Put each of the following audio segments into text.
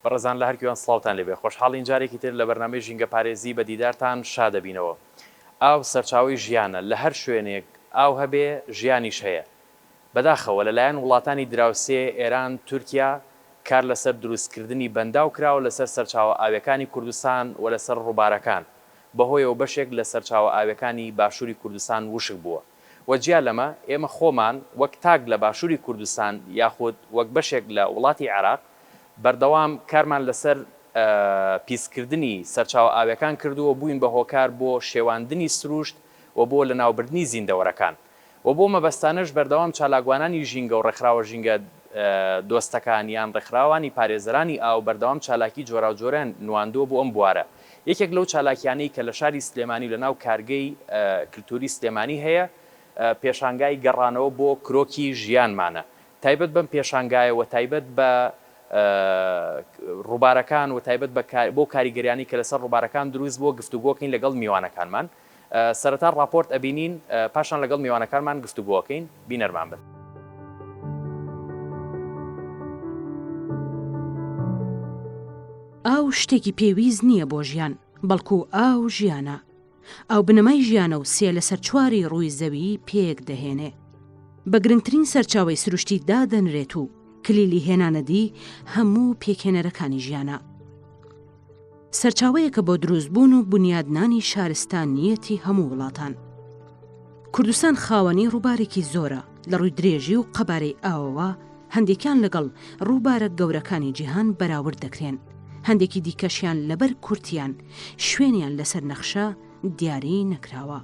بەڕێزان لە هەرکیوان سڵاوتان لێبێ خۆشحاڵین جارێکی تر لە بەرنامەی ژینگە پارێزی بە دیدارتان شادەبینەوە. ئاو سەرچاوی ژیانە لە هەر شوێنێک ئاو هەبێ ژیانیش هەیە. بەداخەوە لەلایەن وڵاتانی دراوسێ ئێران تورکیا کار لەسەر دروستکردنی بەنداو کراوە لەسەر سەرچاوە ئاویەکانی کوردستان و لەسەر ڕووبارەکان بەهۆیەوە بەشێک لە سەرچاوە ئاویەکانی باشووری کوردستان وشک بووە. وەجیا لەمە ئێمە خۆمان وەک تاک لە باشووری کوردستان یاخود وەک بەشێک لە وڵاتی عێراق بەردەوام کارمان لەسەر پیسکردنی سەرچاوە ئاویەکان کردووە بووین بە هۆکار بۆ شێواندنی سروشت و بۆ لە ناوبردنی زیندەوەرەکان و بۆ مەبەستانەش بەردەوام چالاکوانانی ژینگە و ڕێکخراوە ژینگە دۆستەکانیان ڕێکخراوانی پارێزەرانی ئاو بەردەوام چالاکی جۆرا و جۆرەیان نواندووە بۆ ئەم بوارە. یەکێک لەو چالاکیانەی کە لە شاری سلێمانی لە ناو کارگەی کللتوری سلێمانی هەیە پێشانگای گەڕانەوە بۆ کرۆکی ژیانمانە. تایبەت بەم پێشانگایەوە تایبەت بە ڕووبارەکان و تایبەت بۆ کاریگەریانی کە لەسەر ڕووبارەکان دروست بۆ گفتوگۆکەین لەگەڵ میوانەکانمان. سەرەتا ڕاپۆرت ئەبینین پاشان لەگەڵ میوانەکانمان گفتوگۆکەین بینەرمان بن. ئاو شتێکی پێویست نییە بۆ ژیان بەڵکو ئاو ژیانە. ئاو بنەمای ژیانە و سێ لەسەر چواری ڕووی زەوی پێک دەهێنێ. بە گرنگترین سەرچاوی سروشتی دادەنرێت و کلیلی هێنانەدی هەموو پێکهێنەرەکانی ژیانە. سەرچاوەیەکە بۆ دروستبوون و بنیادنانی شارستانیەتی هەموو وڵاتان. کوردستان خاوەنی ڕووبارێکی زۆرە لە ڕووی درێژی و قەبارەی ئاوەوە هەندێکیان لەگەڵ ڕووبارە گەورەکانی جیهان بەراورد دەکرێن. هەندێکی دیکەشیان لەبەر کورتیان شوێنیان لەسەر نەخشە دیاری نەکراوە.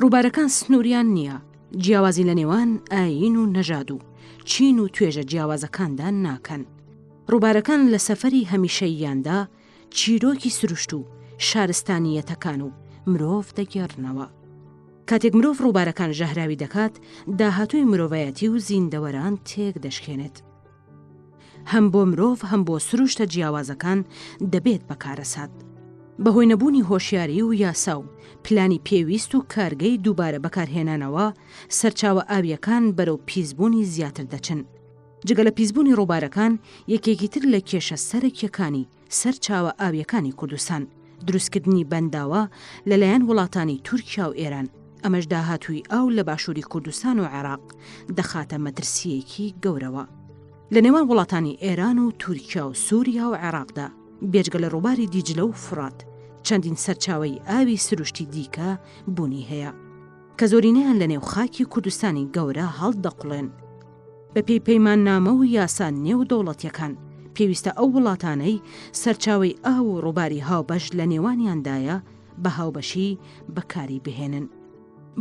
ڕووبارەکان سنووریان نییە، جیاوازی لە نێوان ئاین و نەژاد و چین و توێژە جیاوازەکاندا ناکەن. ڕووبارەکان لە سەفەری هەمیشەییاندا چیرۆکی سروشت و شارستانیەتەکان و مرۆڤ دەگێڕنەوە. کاتێک مرۆڤ ڕووبارەکان ژەهراوی دەکات داهاتووی مرۆڤایەتی و زیندەوەران تێک دەشکێنێت. هەم بۆ مرۆڤ هەم بۆ سروشتە جیاوازەکان دەبێت بەکارەسات. بەهۆی نەبوونی هۆشیاری و یاسا و پلانی پێویست و کارگەی دووبارە بەکارهێنانەوە سەرچاوە ئاویەکان بەرەو پیسبوونی زیاتر دەچن. جگە لە پیسبوونی ڕووبارەکان یەکێکی تر لە کێشە سەرەکیەکانی سەرچاوە ئاویەکانی کوردستان دروستکردنی بەنداوە لەلایەن وڵاتانی تورکیا و ئێران. ئەمەش داهاتووی ئاو لە باشووری کوردستان و عێراق دەخاتە مەترسیەکی گەورەوە. لە نێوان وڵاتانی ئێران و تورکیا و سووریا و عێراقدا بێجگە لە ڕووباری دیجلە و فرات چەندین سەرچاوەی ئاوی سروشتی دیکە بوونی هەیە کە زۆرینەیان لە نێو خاکی کوردستانی گەورە هەڵدەقڵێن. بە پێی پەیماننامە و یاسا نێو دەوڵەتیەکان پێویستە ئەو وڵاتانەی سەرچاوەی ئاو و ڕووباری هاوبەش لە نێوانیاندایە بە هاوبەشی بەکاری بهێنن.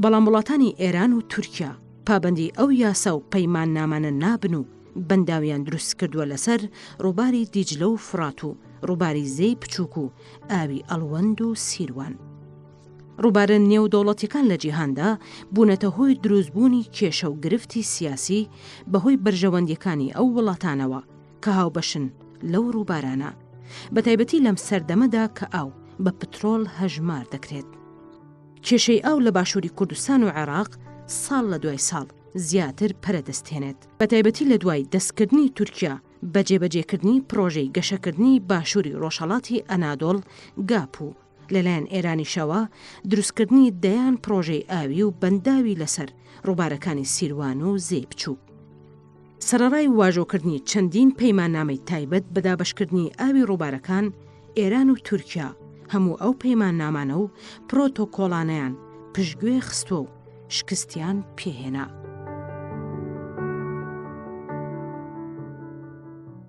بەڵام وڵاتانی ئێران و تورکیا پابەندی ئەو یاسا و پەیماننامانە نابن و بەنداویان دروست کردووە لەسەر ڕووباری دیجلە و فرات و ڕووباری زەی بچووک و ئاوی ئەڵوەند و سیروان. ڕووبارە نێودەوڵەتیەکان لە جیهاندا بوونەتە هۆی دروستبوونی کێشە و گرفتی سیاسی بەهۆی بەرژەوەندیەکانی ئەو وڵاتانەوە کە هاوبەشن لەو ڕووبارانە، بە تایبەتی لەم سەردەمەدا کە ئاو بە پترۆڵ هەژمار دەکرێت. کێشەی ئاو لە باشووری کوردستان و عێراق ساڵ لە دوای ساڵ زیاتر پەرەدەستێنێت، بە تایبەتی لە دوای دەستکردنی تورکیا بەجێبەجێکردنی پرۆژەی گەشەکردنی باشووری ڕۆژهەڵاتی ئەنادۆڵ گاپ و لەلایەن ئێرانیشەوە دروستکردنی دەیان پرۆژەی ئاوی و بەنداوی لەسەر ڕووبارەکانی سیروان و زەی بچوو. سەرەڕای واژۆکردنی چەندین پەیماننامەی تایبەت بە دابەشکردنی ئاوی ڕووبارەکان ئێران و تورکیا هەموو ئەو پەیماننامانە و پرۆتۆکۆڵانەیان پشتگوێ خستووە و شکستیان پێهێنا.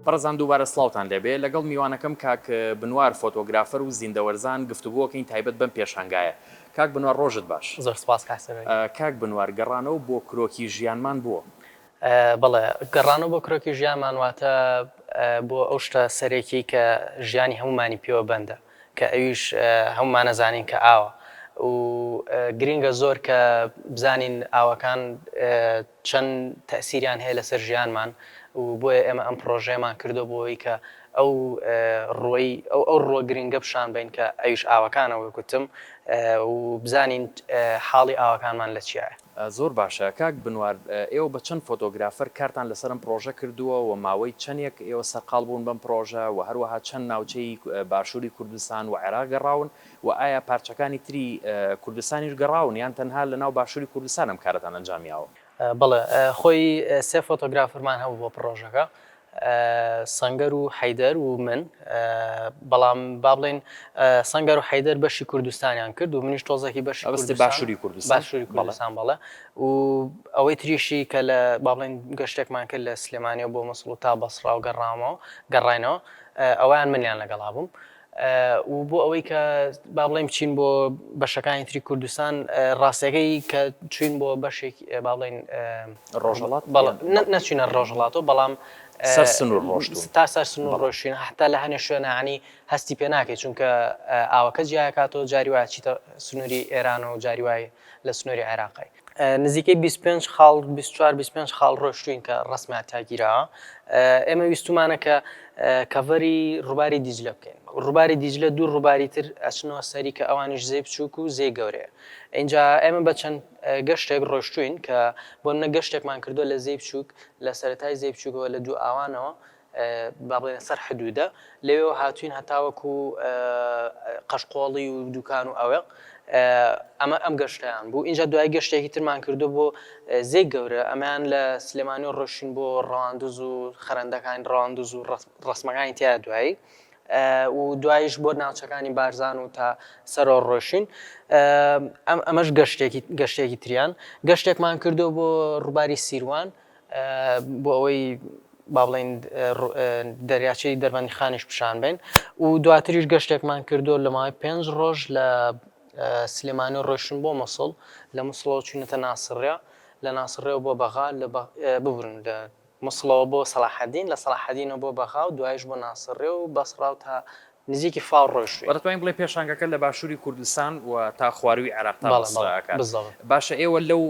بەڕێزان دووبارە سڵاوتان لێبێ لەگەڵ میوانەکەم کاک بنوار فۆتۆگرافەر و زیندەوەرزان گفتوگۆکەین تایبەت بەم پێشانگایە. کاک بنوار ڕۆژت باش. زۆر سپاس کاسەرەوەی. کاک بنوار گەڕانەوە بۆ کرۆکی ژیانمان بووە. بەڵێ گەڕانەوە بۆ کرۆکی ژیانمان واتە بۆ ئەو شتە سەرێکی کە ژیانی هەمومانی پێوە بەندە کە ئەویش هەمومان نەزانین کە ئاوە و گرینگە زۆر کە بزانین ئاوەکان چەند تەسیریان هەیە لەسەر ژیانمان و بۆیە ئێمە ئەم پرۆژەیەمان کردو بۆی کە ئەو ڕۆ گرینگە پیشان بین کە ئەویش ئاوەکانەوە کوتم و بزانین حاڵی ئاوەکانمان لە چیایە. زۆر باشە کاک بنوار ئێوە بە چەند فۆتۆگرافەر کارتان لەسەرم پرۆژە کردووە و ماوەی چەندێک ئێوە سەرقاڵ بوون بەم پرۆژە و هەروەها چەند ناوچەی باشووری کوردستان و عێراق گەڕاون و ئایا پارچەکانی تری کوردستانیش گەڕاون یان تەنها لە ناو باشووری کوردستان ئەم کارەتان ئەنجامیاوە؟ بەڵێ خۆی سێ فۆتۆگرافرمان هەبوو بۆ پرۆژەکە سەنگەر و حەیدەر و من بەڵام با بڵێن سەنگەر و حەیدەر بەشی کوردستانیان کرد و منیش تۆزێکی بەشی باشووری کوردستان بەڵێ و ئەوەی تریشی کە لە با بڵێن گەشتێکمان کرد لە سلێمانیە بۆ مەسڵ و تا بەسڕا و گەڕاینەوە ئەویان منیان لەگەڵا بووم و بۆ ئەوەی کە با بڵێم بچین بۆ بەشەکانی تری کوردستان ڕاستەکەی کە چوین بۆ بەشێک با بڵێن ڕۆژهەڵات نەچینە ڕۆژهڵاتەوە بەڵام سەر سنوور ڕۆشتون تا سەر سنوور ڕۆشتین هەتا لە هەنێ شوێنانی هەستی پێ ناکەیت چونکە ئاوەکە جیاکاتەوە جاری وایە چیتە سنووری ئێران و جاری وایە لە سنووری عێراقی نزیکەی 25 خاڵ 24-25 خاڵ ڕۆشتوین کە ڕسمیان تاگیرەوە ئێمە ویستمانە کە کەڤەری ڕووباری دیجلە بکەین ڕووباری دیجلە دوو ڕووباری تر ئەچنەوە سەری کە ئەوانش زێ بچووک و زێ گەورەیە اینجا ئێمە بە چەند گەشتێک ڕۆشتوین کە بۆ منە گەشتێکمان کردو لە زێ بچووک لە سەرەتای زێ بچووکەوە لە دوو ئاوانەوە با بڵێنە سەر حدودە لەوێ هاتوین هەتاوەکو قەشقۆڵی و دوکان و ئەوە ئەم گەشتیان بوو اینجا دوای گەشتێکی ترمان کردو بۆ زێ گەورە ئەمان لە سلێمانی و ڕۆشین بۆ ڕەواندوز و خەرەندەکانی ڕەواندوز و ڕسمەکانی تیا دوایی و دوایش بۆ ناوچەکانی بارزان و تا سەرۆ ڕۆشین ئەمەش گەشتێکی تریان گەشتێکمان کردو بۆ ڕووباری سیروان بۆ ئەوەی با بڵێن دەریاچەی دەربەندی خانیش پیشان بین و دواتریش گەشتێکمان کردو لە ماوەی 5 ڕۆژ لە سلێمانی و ڕۆشن بۆ مەسڵ لە مەسڵەوە چوونەتە ناسڕێ لە ناسڕێەوە بۆ بەغا ببرن لە مەسڵەوە بۆ سەلاحەدین لە سەلاحەدینەوە بۆ بەغا و دوایش بۆ ناسڕێ و بەسڕا و تا نزیکی فاو ڕۆژ وەرەتوانین بڵێ پێشانگەکە لە باشووری کوردستان و تا خواروی عێراق تا باشە ئێوە لەو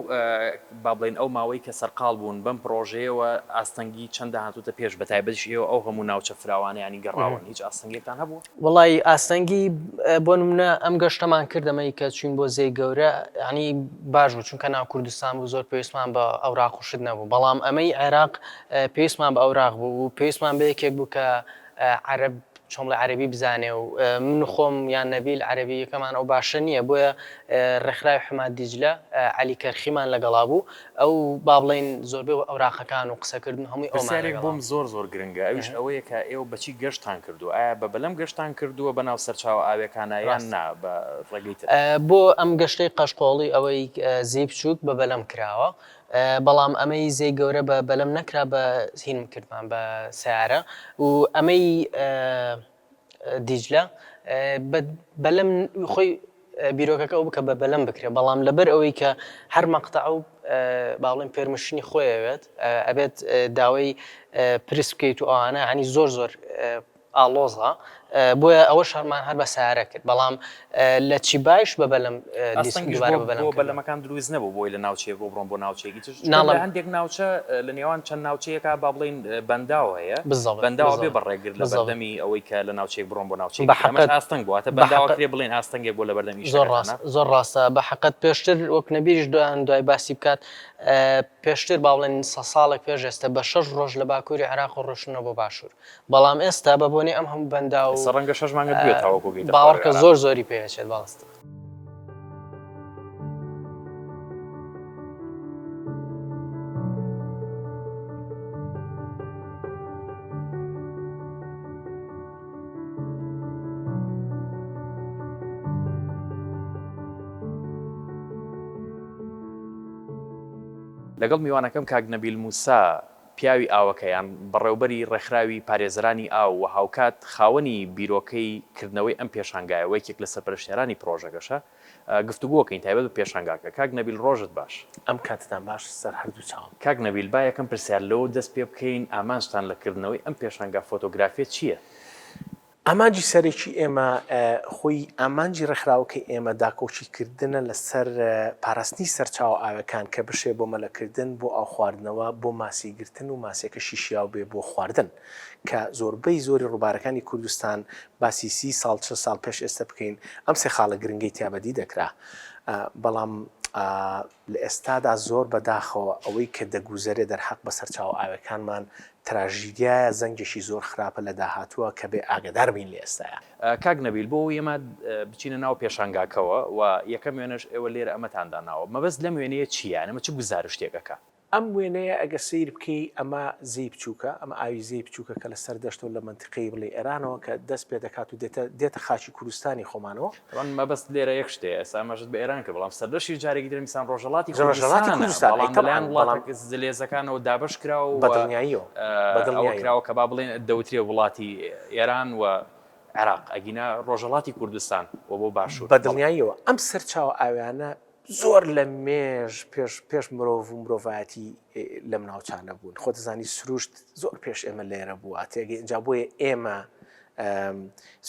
با بڵێن ئەو ماوەی کە سەرقاڵ بوون بەم پرۆژەیەوە ئاستەنگی چەندە هاتووتە پێش بەتایبەتیش ئێوە ئەو هەموو ناوچە فراوانەیانی گەڕاون هیچ ئاستەنگێکتان هەبوو؟ وڵی ئاستەنگی بۆ نمونە ئەم گەشتەمان کردەمەی کە چوین بۆ زێی گەورە ینی باش بوو چونکە ناو کوردستان بوو زۆر پێویستمان بە ئەوراق و شت نەبوو بەڵام ئەمەی عێراق پێویستمان بە ئەوراق بوو و پێویستمان بە یەکێک بوو کە عەرەب چۆم لە عەربی بزانێ و من خۆم یان نەبیل عەربیەکەمان ئەو باشە نییە بۆیە ڕێکخراوی حماد دیجلە عەلی کەرخیمان لەگەڵا بوو ئەو با بڵێن زۆربەی ئەوراقەکان و قسەکردن هەمووی ئەومانێک بۆم زۆر گرنگە ئەویش ئەوەیە کە ئێوە بەچی گەشتان کردو ئایا بە بەلەم گەشتان کردووە بەناو سەرچاوە ئاوێکانە یان نا بە ڕێگەی تر بۆ ئەم گەشتەی قەشقۆڵی ئەوەی زێ بچووک بە بەلەم کراوە بەڵام ئەمەی زێ گەورە بە بەلەم نەکرا بە هینم کردمان بە سیارە و ئەمەی دیجلە بەلەم خۆی بیرۆکەکە ئەو بکە بە بەلەم بکرێ بەڵام لەبەر ئەوەی کە هەر مەقتەع و باڵێن پێرمشنی خۆیەوێت ئەبێت داوای پرس بکەیت و ئەوانە عنی زۆر ئالۆزە بۆیە ئەوە شەرمان هەر بە سیارە کرد بەڵام لە چی باش بە بەلەم بەلەمەکان دروست نەبوو بۆی لە ناوچێک بۆ بڕۆم بۆ ناوچێکی هەندێک ناوچە لە نێوان چەند ناوچەیەکە با بڵێن بەنداوە هەیە بەنداوە بێ بەڕێگر لە بەردەمی ئەوەی کە لە ناوچێک بڕۆم بۆ ناوچێک ئاستەنگ بوواتە بەنداوەکرێ بڵێن ئاستەنگێک بۆ لە بەردەمی زۆر ڕاستە بە حەقەت پێشتر وەک نەبیریش دوای باسی بکات پێشتر با بڵێن 100 ساڵێک پێش ئێستا بە 6 ڕۆژ لە باکووری عێراق و ڕۆشنەوە بۆ باشوور بەڵام ئێستا بە بۆنی ئەم هەموو بەندا و ڕەنگە 6 مانگە دوێت باوەڕکە زۆری پێچێت باڵستە لەگەڵ میوانەکەم کاک نەبیل موسا پیاوی ئاوەکەیان بەڕێوبەری ڕێکخراوی پارێزەرانی ئاو و هاوکات خاوەنی بیرۆکەی کردنەوەی ئەم پێشانگایە یەکێک لە سەرپەرشتیارانی پرۆژەکەشە گفتوگۆکەین تایبەت بە پێشانگاکە کاک نەبیل ڕۆژت باش ئەم کاتتان باش سەر هەردوو چاوم کاک نەبیل با یەکەم پرسیار لەوە دەست پێ بکەین ئامانجتان لە کردنەوەی ئەم پێشانگا فۆتۆگرافیە چییە؟ ئامانجی سەرێکی ئێمە خۆی ئامانجی ڕێکخراوەکەی ئێمە داکۆچیکردنە لەسەر پاراستنی سەرچاو ئاوەکان کە بشێ بۆ مەلەکردن بۆ ئاو خواردنەوە بۆ ماسیگرتن و ماسیەکە شیشیاو بێ بۆ خواردن کە زۆربەی زۆری ڕووبارەکانی کوردستان باسی 30 ساڵ 4 ساڵ پێش ئێستا بکەین ئەم سێ خاڵە گرنگەی تیابەدی دەکرا بەڵام لە ئێستادا زۆر بەداخەوە ئەوەی کە دەگوزارێ دەرحەق بە سەرچاو ئاوەکانمان تراژیدایە زەنگێکی زۆر خراپە لە داهاتووە کە بێ ئاگدار بین لە ئێستاە. کاک نەبیل بۆ ئێمە بچینە ناو پێشانگاکەوە و یەکەم وێنەش ئێوە لێرە ئەمەتاندا ناوە مەبەست لەم وێنەیە چییە ئەمە چ گوزارشتێکەکە؟ ئەم وێنەیە ئەگە سیر بکەی ئەمە زەی بچووکە ئەمە ئاوی زەی بچووکە کە لە سەر دەشتەوە لە منتیقەی بڵێ ئێرانەوە کە دەست پێ دەکات و دێتە خاچی کوردستانی خۆمانەوە. مەبەست لێرە یەک شتێ ئێستا مەژت بە ئێران کرد بەڵام سەردەشی جارێکی دەمیسان ڕۆژەڵاتی کوردستان وڵاتی زلێزەکانەوە دابش کرا و بەدڵنیاییەوە کراوە کە با بڵێن دەوترێ وڵاتی ئێران و عێراق ئەگینا ڕۆژەڵاتی کوردستان و بۆ باشوور بەدڵنیاییەوە ئەم سەرچاو ئاویانە زۆر لە مێژ پێش مرۆڤ و مرۆڤایەتی لەم ناوچانە بوون خۆ دەزانی سروشت زۆر پێش ئێمە لێرە بووە تێگەی اینجا بۆیە ئێمە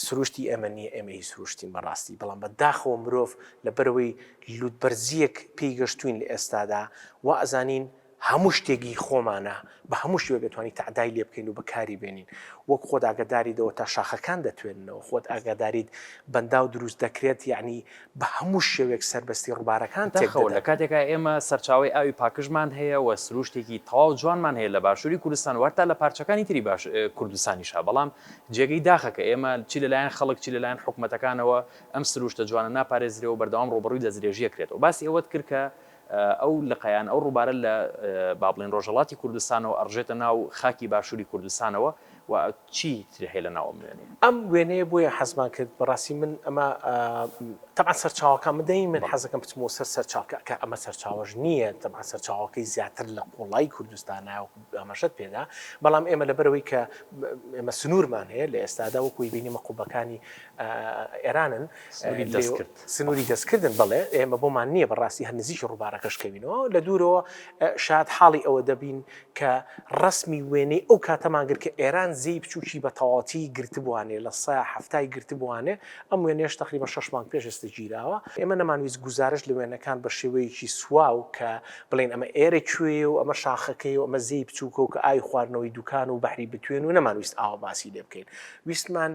سروشتی ئێمە نییە ئێمە هی سروشتین بەڕاستی بەڵام بەداخەوە مرۆڤ لەبەرەوەی لوتبەرزیەک پێی گەشتوین لە ئێستادا و ئەزانین هەموو شتێکی خۆمانە بە هەموو شوێ بتوانانی تعدای لێ بکەین و بەکاری بێنین وەک خۆت ئاگاداریدەوە تا شاخەکان دەتوێننەوە خۆت ئاگاداریت بەندا و دروست دەکرێت یعنی بە هەموو شێوێک سربەستی ڕووبارەکان تێخەوە لە کاتێکە ئێمە سەرچاوی ئاوی پاکشمان هەیە و سروشتێکی تەواو جوانمان هەیە لە باشووری کوردستان وارتا لە پارچەکانی تری باش کوردستانیشا بەڵام جێگەی داخەکە ئێمە چی لەلایەن خەڵک چی لەلایەن حکوومەتەکانەوە ئەم سروشتە جوانە ناپارێزرێەوە بەردەوام ڕۆبەڕووی دەزرێژیە کرێتەوە باسی ئەوەت کرد کە ئەو لقیان ئەو ڕووبارە لە بابڵین ڕۆژەڵاتی کوردستانەوە ئەڕژێتە ناو خاکی باشووری کوردستانەوە و چی هەیە لە ناوم وێنێ ئەم وێنەیە بۆیە حەزمان کرد بەڕاستی من ئەمە تەبعا سەرچاوەکان بدەین من حەزەکەم بچمەوە سەر سەرچاوکە کە ئەمە سەرچاوەش نییە تەبعا سەرچاوەکەی زیاتر لە قوڵای کوردستانە ئەمەشت پێدا بەڵام ئێمە لەبەرەوەی کە ئێمە سنوورمان هەیە لە ئێستادا وەکوی بینی مەقوبەکانی ئێرانن سنووری دەستکردن بڵێ ئێمە بۆمان نییە بەڕاستی هەر نزیکی ڕووبارەکەشکەوینەوە لە دوورەوە شاد حاڵی ئەوە دەبین کە ڕسمی وێنەی ئەو کاتەمان کرد کە ئێران زەی بچووکی بە تەواتی گرتبووانێ لە سا هەفتای گرتبووانێ ئەم وێنێش تقریبا 6 مانگ پێش ئێستاگیراوە ئێمە نەمانویست گوزارش لە وێنەکان بە شێوەیەکی سواو کە بڵێن ئەمە ئێرە کوێ و ئەمە شاخەکەی و ئەمە زەی بچووکە و کە ئای خواردنەوەی دوکان و بەحری بتوێن و نەمانویست ئاوا باسی لێ بکەین ویستمان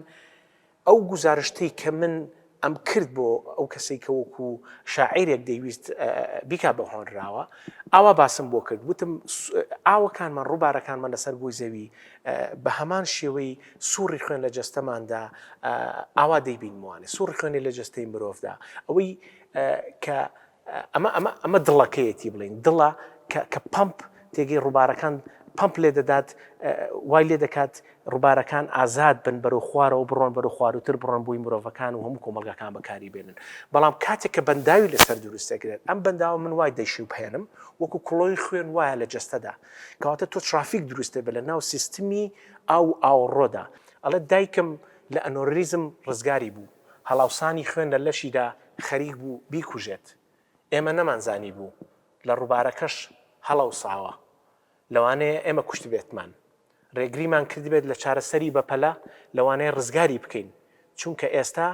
ئەو گزارشتەی کە من ئەم کرد بۆ ئەو کەسەی کە وەکو شاعیرێک دەیویست بیکا بە هۆنراوە ئاوا باسم بۆ کرد وتم ئاوەکانمان ڕووبارەکانمان لەسەر بووی زەوی بە هەمان شێوەی سووڕی خوێن لە جەستەماندا ئاوا دەیبینوانێ سووڕی خوێنی لە جەستەی مرۆڤدا ئەوەی کە ئەمە دڵەکەیەتی بڵین دڵە کە پمپ تێگەی ڕووبارەکان پمپ لێ دەدات وای لێ دەکات ڕووبارەکان ئازاد بن بەرەو خوارەوە بڕۆن بەرەو خواروتر بڕۆن بووی مرۆڤەکان و هەموو کۆمەلگەکان بەکاری بێنن بەڵام کاتێک کە بەنداوی لەسەر دروستەکرێت ئەم بەنداوە من وای دەیشی و بهێنم وەکو کڵۆی خوێن وایە لە جەستەدا کەواتە تۆ ترافیک دروستە بە لە ناو سیستمی ئاو ئاوڕۆدا ئەڵە دایکم لە ئەنۆریزم ڕزگاری بوو هەڵاوسانی خوێن لە لەشیدا خەریک بوو بیکوژێت ئێمە نەمانزانی بوو لە ڕووبارەکەش هەڵاوساوە لەوانەیە ئێمە کوشت بێتمان ڕێگریمان کردبێت لە چارەسەری بەپەلا لەوانەیە ڕزگاری بکەین چونکە ئێستا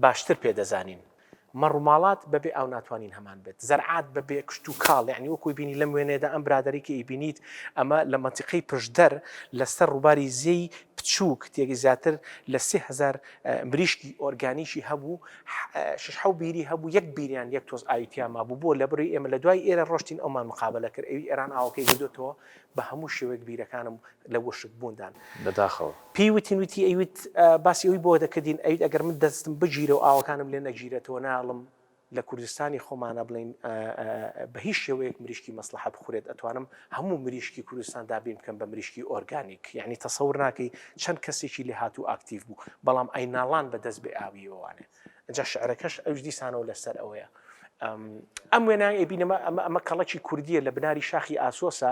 باشتر پێدەزانین مەڕووماڵات بەبێ ئەو ناتوانین هەمان بێت زەرعات بەبێ کشت و کاڵ یعنی وەکوی بینی لەم وێنێدا ئەم برادەرێکی ئیبینیت ئەمە لە منتیقەی پشدەر لەسەر ڕووباری زێی بچووک تێگەی زیاتر لە 3000 مریشکی ئۆرگانیشی هەبوو 6 بیری هەبوو یەک بیریان یەک تۆز ئایتیاما بوو بۆ لە بڕی ئێمە لە دوای ئێرە ڕۆشتین ئەومان مقابلە کرد ئەوی ئێران ئاوەکەی گدۆتەوە بە هەموو شێوەیەک بیرەکانم لە وشک بووندان بەداخەوە پیوتینویتی ئەویت باسی ئەوی بۆ دەکردین ئەویت ئەگەر من دەستم بگیرە و ئاوەکانم لێ نەگیرێتەوە ناڵم لە کوردستانی خۆمانە بڵین بە هیچ شێوەیەک مریشکی مەسلحە بخورێت ئەتوانم هەموو مریشکی کوردستان دابین بکەم بە مریشکی ئۆرگانیک یعنی تەسەور ناکەی چەند کەسێکی لێ هاتوو ئاکتیڤ بوو بەڵام ئەیناڵان بەدەست بێ ئاویەوەوانێ ئەجا شعرەکەش ئەوش دیسانەوە لەسەر ئەوەیە ئەم وێنای ئەبینەمە ئەمە کەڵەکی کوردیە لە بناری شاخی ئاسۆسە